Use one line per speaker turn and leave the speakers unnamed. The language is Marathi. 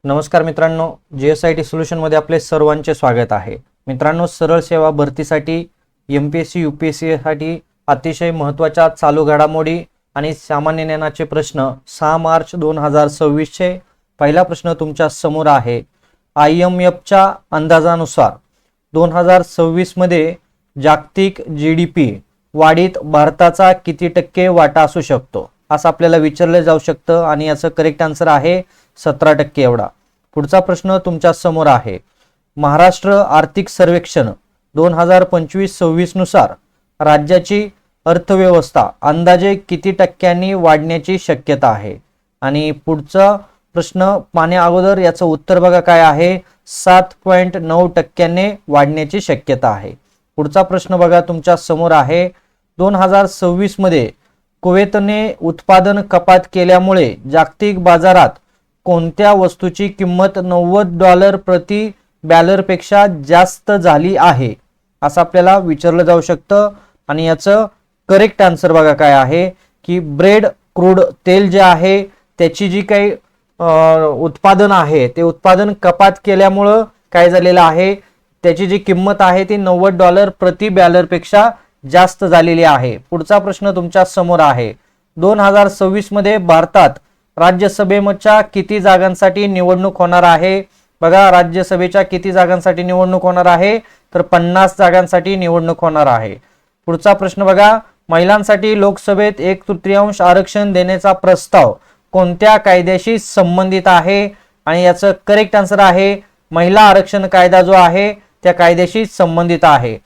नमस्कार मित्रांनो, जीएसआयटी सोल्युशनमध्ये आपले सर्वांचे स्वागत आहे। मित्रांनो, सरळ सेवा भरतीसाठी एमपीएससी यूपीएससी साठी अतिशय महत्त्वाच्या चालू घडामोडी आणि सामान्य ज्ञानाचे प्रश्न 6 मार्च 2026 चे पहिला प्रश्न तुमच्या समोर आहे। आयएमएफच्या अंदाजानुसार 2026 मध्ये जागतिक जीडीपी वाढीत भारताचा किती टक्के वाटा असू शकतो असं आपल्याला विचारलं जाऊ शकतं आणि याचं करेक्ट आन्सर आहे 17% एवढा। पुढचा प्रश्न तुमच्या समोर आहे। महाराष्ट्र आर्थिक सर्वेक्षण 2025-26 नुसार राज्याची अर्थव्यवस्था अंदाजे किती टक्क्यांनी वाढण्याची शक्यता आहे? आणि पुढचा प्रश्न पाहण्या अगोदर याचं उत्तर बघा काय आहे, 7.9% वाढण्याची शक्यता आहे। पुढचा प्रश्न बघा तुमच्या समोर आहे। 2026 मध्ये कुवेतने उत्पादन कपात केल्यामुळे जागतिक बाजारात कोणत्या वस्तूची किंमत $90 प्रति बॅरलपेक्षा जास्त झाली आहे असं आपल्याला विचारलं जाऊ शकतं आणि याचं करेक्ट आन्सर बघा काय आहे की ब्रेड क्रूड तेल जे आहे त्याची जी काही उत्पादन आहे ते उत्पादन कपात केल्यामुळे काय झालेलं आहे, त्याची जी किंमत आहे ती $90 प्रति बॅरलपेक्षा जास्त झालेली आहे। पुढचा प्रश्न तुमच्या समोर आहे। 2026 मध्ये भारतात राज्यसभेच्या किती जागांसाठी निवडणूक होणार आहे? बघा, राज्यसभेच्या किती जागांसाठी निवडणूक होणार आहे तर 50 जागांसाठी निवडणूक होणार आहे। पुढचा प्रश्न बघा, महिलांसाठी लोकसभेत 1/3 आरक्षण देण्याचा प्रस्ताव कोणत्या कायद्याशी संबंधित आहे? आणि याचं करेक्ट आन्सर आहे महिला आरक्षण कायदा जो आहे त्या कायद्याशी संबंधित आहे।